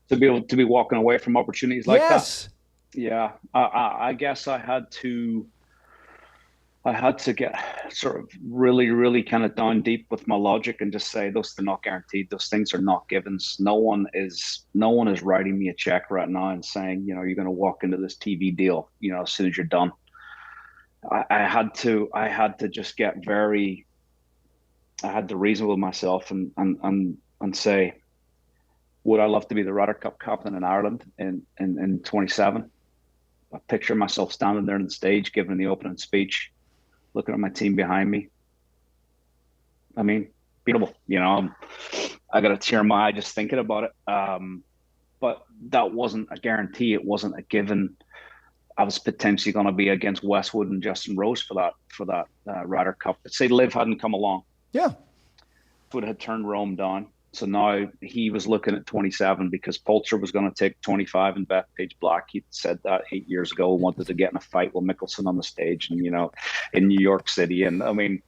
To be able to be walking away from opportunities like yes. that. Yeah, I guess I had to get sort of really, really kind of down deep with my logic and just say those are not guaranteed. Those things are not givens. No one is writing me a check right now and saying, you're going to walk into this TV deal, as soon as you're done. I had to just get I had to reason with myself and say, would I love to be the Ryder Cup captain in Ireland in 27? I picture myself standing there on the stage, giving the opening speech, looking at my team behind me. I mean, beautiful, I got a tear in my eye just thinking about it. But that wasn't a guarantee. It wasn't a given. I was potentially going to be against Westwood and Justin Rose for that Ryder Cup. But say LIV hadn't come along. Yeah. Would have turned Rome down. So now he was looking at 27 because Poulter was going to take 25 and Bethpage Black. He said that 8 years ago, wanted to get in a fight with Mickelson on the stage and, in New York City. And I mean,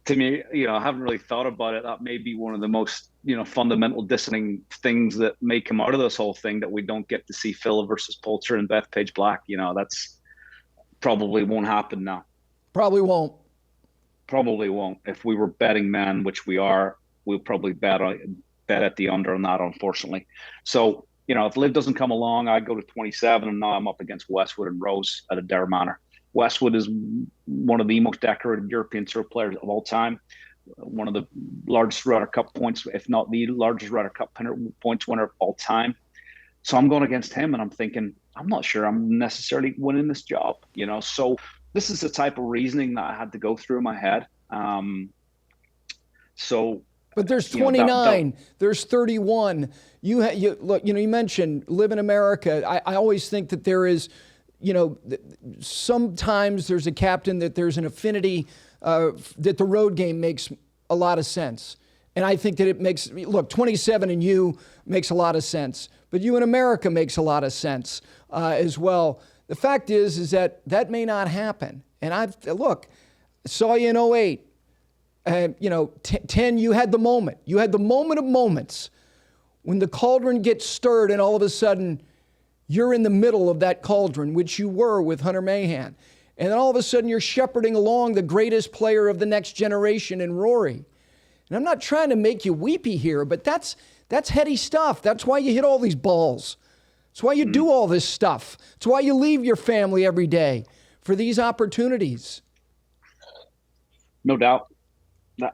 to me, I haven't really thought about it. That may be one of the most fundamental discerning things that may come out of this whole thing that we don't get to see Phil versus Poulter and Bethpage Black. That's probably won't happen now. Probably won't. Probably won't. If we were betting men, which we are, we'll probably bet at the under on that, unfortunately. So, if LIV doesn't come along, I go to 27, and now I'm up against Westwood and Rose at Adair Manor. Westwood is one of the most decorated European Tour players of all time, one of the largest Ryder Cup points, if not the largest Ryder Cup points winner of all time. So I'm going against him, and I'm thinking, I'm not sure I'm necessarily winning this job, So this is the type of reasoning that I had to go through in my head. But there's 29, there's 31. Look, you mentioned LIV in America. I always think that there is, sometimes there's a captain that there's an affinity that the road game makes a lot of sense. And I think that it makes, 27 and you makes a lot of sense. But you in America makes a lot of sense as well. The fact is that may not happen. And I saw you in 08. 10, you had the moment. You had the moment of moments when the cauldron gets stirred and all of a sudden you're in the middle of that cauldron, which you were with Hunter Mahan. And then all of a sudden you're shepherding along the greatest player of the next generation in Rory. And I'm not trying to make you weepy here, but that's heady stuff. That's why you hit all these balls. That's why you do all this stuff. It's why you leave your family every day for these opportunities. No doubt. That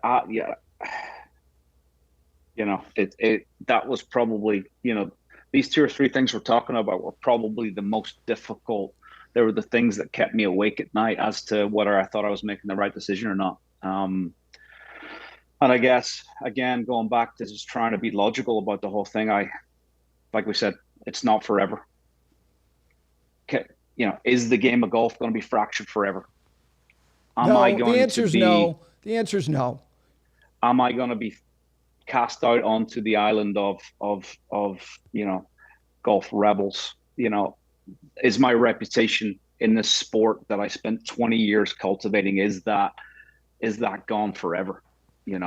was probably, these 2 or 3 things we're talking about were probably the most difficult. They were the things that kept me awake at night as to whether I thought I was making the right decision or not. And I guess, again, going back to just trying to be logical about the whole thing, like we said, it's not forever. Is the game of golf going to be fractured forever? The answer is no. The answer is no. Am I going to be cast out onto the island of golf rebels? Is my reputation in this sport that I spent 20 years cultivating, is that gone forever? And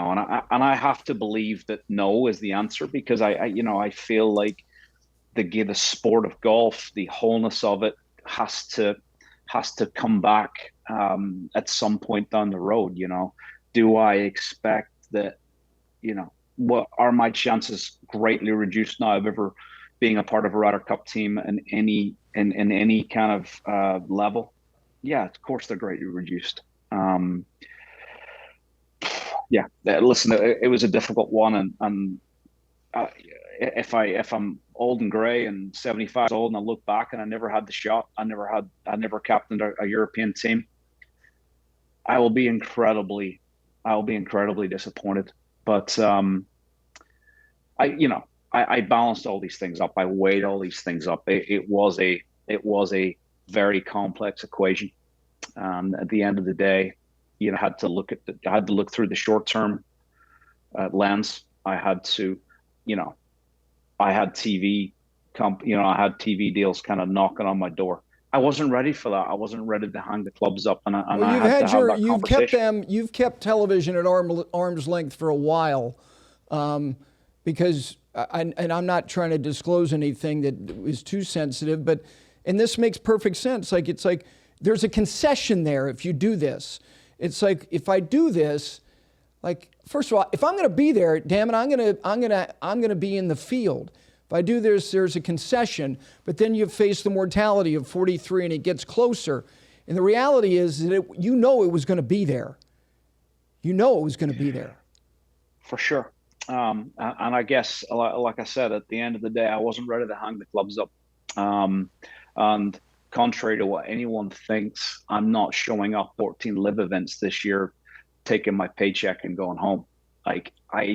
I have to believe that no is the answer, because I feel like the sport of golf, the wholeness of it has to come back at some point down the road. Do I expect that, what are my chances greatly reduced now of ever being a part of a Ryder Cup team in any kind of level? Yeah, of course they're greatly reduced. Listen, it was a difficult one, and if I'm old and gray and 75 years old and I look back and I never had the shot, I never captained a European team, I will be incredibly disappointed. But I balanced all these things up. I weighed all these things up. It was a very complex equation. At the end of the day, I had to look through the short term lens. I had TV deals kind of knocking on my door. I wasn't ready for that. I wasn't ready to hang the clubs up, you've kept television at arm's length for a while, because I'm not trying to disclose anything that is too sensitive, and this makes perfect sense. It's like there's a concession there if you do this. It's like, if I do this, first of all, if I'm going to be there, damn it, I'm going to be in the field. If I do this, there's a concession, but then you face the mortality of 43 and it gets closer. And the reality is that it was going to be there. It was going to be there. For sure. And I guess, like I said, at the end of the day, I wasn't ready to hang the clubs up. And contrary to what anyone thinks, I'm not showing up 14 LIV events this year, taking my paycheck and going home. I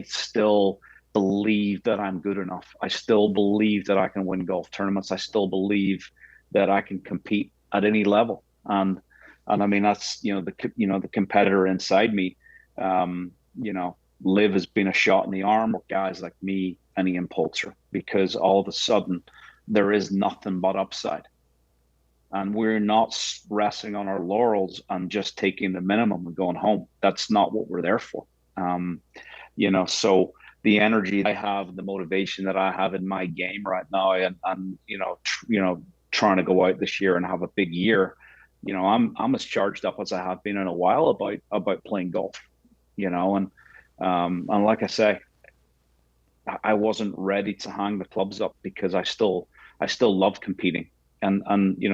still believe that I'm good enough. I still believe that I can win golf tournaments. I still believe that I can compete at any level. And I mean, that's, the competitor inside me, LIV has been a shot in the arm with guys like me and Ian Poulter, because all of a sudden there is nothing but upside. And we're not resting on our laurels and just taking the minimum and going home. That's not what we're there for. So the energy I have, the motivation that I have in my game right now, and trying to go out this year and have a big year. I'm as charged up as I have been in a while about playing golf. And like I say, I wasn't ready to hang the clubs up because I still love competing. And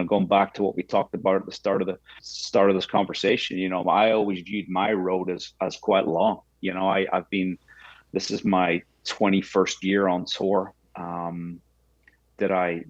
going back to what we talked about at the start of this conversation, I always viewed my road as quite long. I've been this is my 21st year on tour. The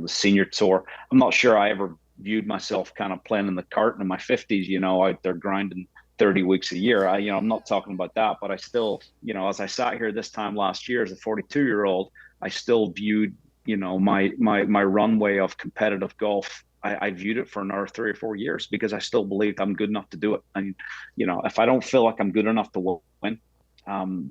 senior tour. I'm not sure I ever viewed myself kind of playing in the cart in my 50s, out there grinding 30 weeks a year. I'm not talking about that, but I still, as I sat here this time last year as a 42-year-old, I still viewed, my runway of competitive golf. I viewed it for another 3 or 4 years because I still believed I'm good enough to do it. And, if I don't feel like I'm good enough to win,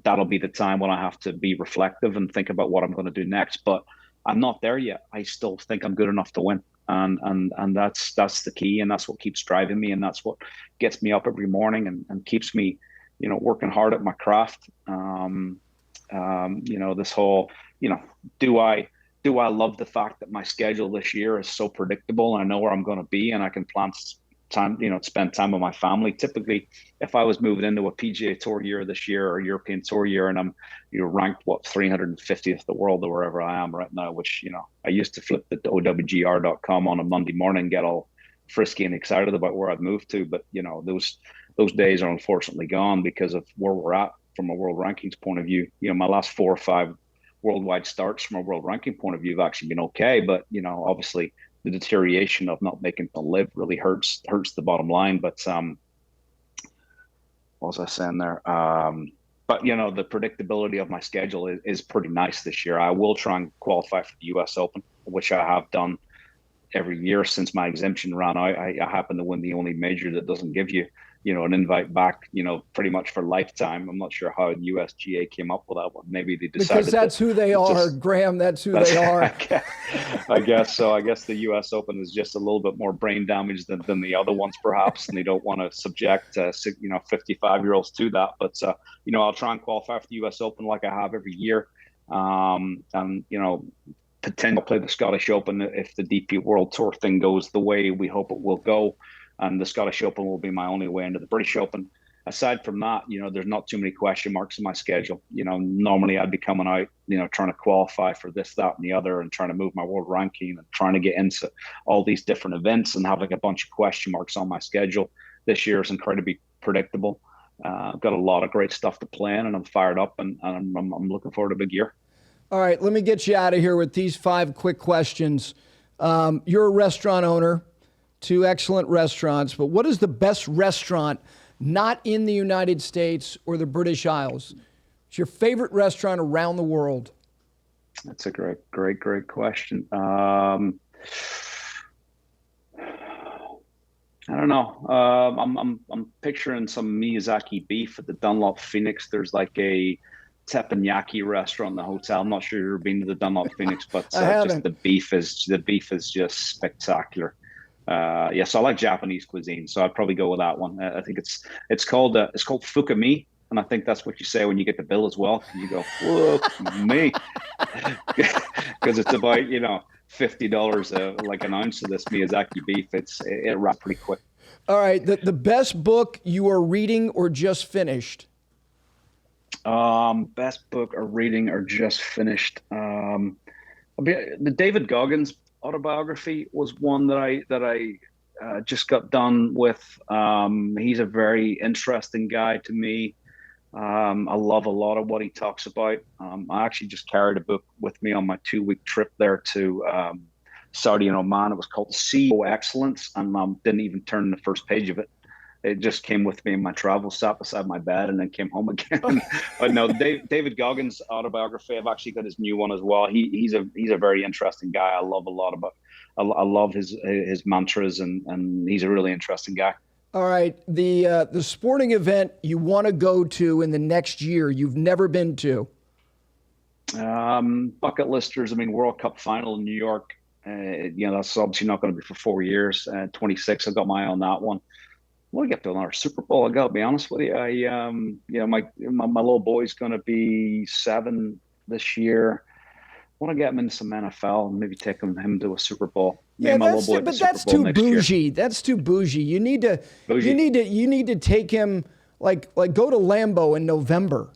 that'll be the time when I have to be reflective and think about what I'm going to do next. But I'm not there yet. I still think I'm good enough to win. And that's the key, and that's what keeps driving me, and that's what gets me up every morning and keeps me, working hard at my craft. This whole, do I love the fact that my schedule this year is so predictable and I know where I'm going to be and I can plan time, spend time with my family. Typically, if I was moving into a PGA Tour year this year or European Tour year, and I'm ranked 350th the world or wherever I am right now, which I used to flip the OWGR.com on a Monday morning, get all frisky and excited about where I've moved to, but those days are unfortunately gone because of where we're at from a world rankings point of view. My last 4 or 5 worldwide starts from a world ranking point of view have actually been okay, but obviously the deterioration of not making the LIV really hurts the bottom line. But what was I saying there? But the predictability of my schedule is pretty nice this year. I will try and qualify for the US Open, which I have done every year since my exemption ran out. I happen to win the only major that doesn't give you an invite back, pretty much for lifetime. I'm not sure how USGA came up with that one. Maybe they decided because that's who they are, Graeme. That's who they are. I guess so. I guess the US Open is just a little bit more brain damage than the other ones, perhaps, and they don't want to subject 55-year-olds to that. But I'll try and qualify for the US Open like I have every year, and potentially play the Scottish Open if the DP World Tour thing goes the way we hope it will go. And the Scottish Open will be my only way into the British Open. Aside from that, there's not too many question marks in my schedule. Normally I'd be coming out, trying to qualify for this, that, and the other, and trying to move my world ranking and trying to get into all these different events and having a bunch of question marks on my schedule. This year is incredibly predictable. I've got a lot of great stuff to plan, and I'm fired up, and I'm looking forward to a big year. All right, let me get you out of here with these 5 quick questions. You're a restaurant owner. 2 excellent restaurants, but what is the best restaurant not in the United States or the British Isles? It's your favorite restaurant around the world. That's a great question. I don't know. I'm picturing some Miyazaki beef at the Dunlop Phoenix. There's like a teppanyaki restaurant in the hotel. I'm not sure you've ever been to the Dunlop Phoenix, but just the beef is just spectacular. So I like Japanese cuisine, so I'd probably go with that one. I think it's called fukami, and I think that's what you say when you get the bill as well. You go, whoa, me, because it's about $50 like an ounce of this Miyazaki beef. It wraps pretty quick. All right, the best book you are reading or just finished? Best book or reading or just finished. The David Goggins autobiography was one that I just got done with. He's a very interesting guy to me. I love a lot of what he talks about. I actually just carried a book with me on my 2-week trip there to Saudi and Oman. It was called CEO Excellence, and didn't even turn the first page of it. It just came with me in my travel, sat beside my bed, and then came home again. But no, David Goggins' autobiography, I've actually got his new one as well. He's a very interesting guy. I love a lot about. I love his mantras, and he's a really interesting guy. All right, the sporting event you want to go to in the next year you've never been to? Bucket listers. I mean, World Cup final in New York. That's obviously not going to be for 4 years. 26. I've got my eye on that one. want to get to another Super Bowl. I got to be honest with you. My little boy's going to be 7 this year. I want to get him into some NFL and maybe take him to a Super Bowl. Yeah, that's too bougie. That's too bougie. You need to take him like go to Lambeau in November.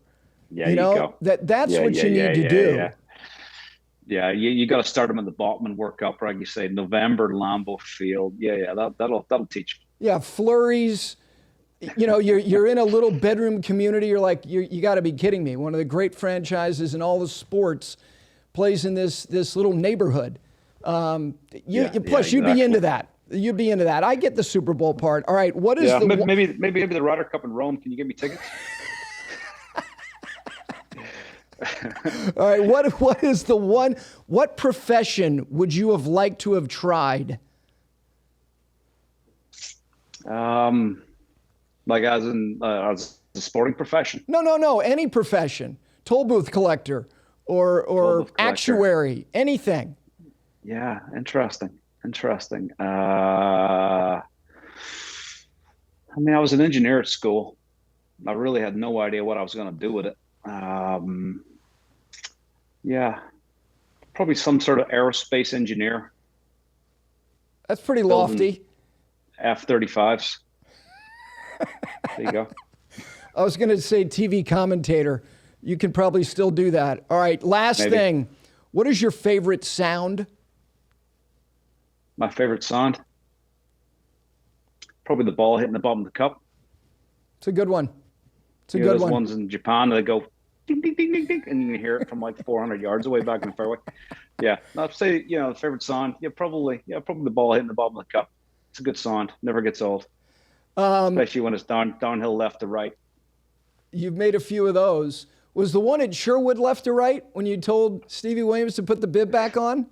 Yeah, you go. That's what you need to do. Yeah, you got to start him at the bottom and work up, like you say. November, Lambeau Field. Yeah, that'll teach. Yeah, flurries. You're in a little bedroom community. You're like, you got to be kidding me. One of the great franchises in all the sports plays in this little neighborhood. Plus, you'd be into that. You'd be into that. I get the Super Bowl part. All right, what is maybe the Ryder Cup in Rome? Can you give me tickets? All right, what is the one? What profession would you have liked to have tried? Like as a sporting profession? No. Any profession. Toll booth collector or actuary, anything. Yeah, interesting. I was an engineer at school. I really had no idea what I was going to do with it. Probably some sort of aerospace engineer. That's pretty lofty. F-35s. There you go. I was going to say TV commentator. You can probably still do that. All right, last thing. What is your favorite sound? My favorite sound? Probably the ball hitting the bottom of the cup. It's a good one. It's a good one. Those ones in Japan that go ding, ding, ding, ding, ding, and you can hear it from like 400 yards away back in the fairway. Yeah, I'd say, the favorite sound. Probably the ball hitting the bottom of the cup. It's a good sound. Never gets old. Especially when it's downhill left to right. You've made a few of those. Was the one at Sherwood left to right when you told Stevie Williams to put the bib back on?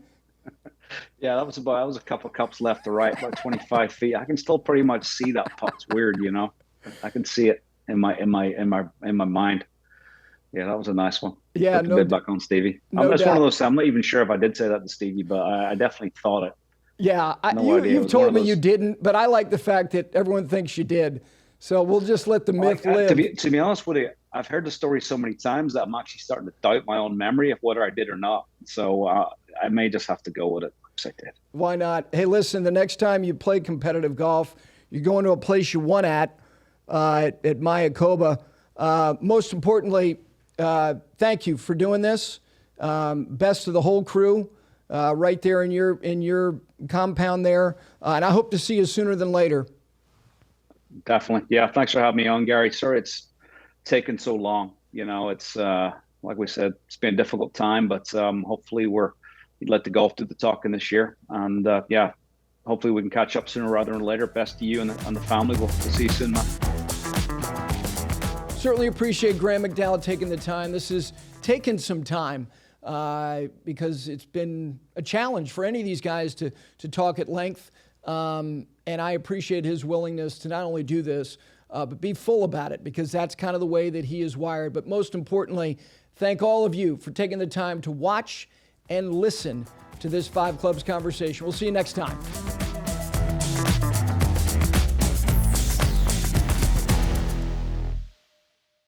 Yeah, that was a couple cups left to right, about 25 feet. I can still pretty much see that putt. It's weird, I can see it in my mind. Yeah, that was a nice one. Yeah, put the bib back on, Stevie. It's one of those. I'm not even sure if I did say that to Stevie, but I definitely thought it. Yeah, you've told me you didn't, but I like the fact that everyone thinks you did. So we'll just let the myth live. To be honest with you, I've heard the story so many times that I'm actually starting to doubt my own memory of whether I did or not. So I may just have to go with it. I did. Why not? Hey, listen, the next time you play competitive golf, you're going to a place you won at Mayakoba. Most importantly, thank you for doing this. Best to the whole crew right there in your compound there. And I hope to see you sooner than later. Definitely. Yeah. Thanks for having me on, Gary. Sorry it's taken so long. It's like we said, it's been a difficult time, but hopefully we'd let the golf do the talking this year. And hopefully we can catch up sooner rather than later. Best to you and the family. We'll see you soon, man. Certainly appreciate Graeme McDowell taking the time. This has taken some time because it's been a challenge for any of these guys to talk at length. And I appreciate his willingness to not only do this, but be full about it, because that's kind of the way that he is wired. But most importantly, thank all of you for taking the time to watch and listen to this Five Clubs conversation. We'll see you next time.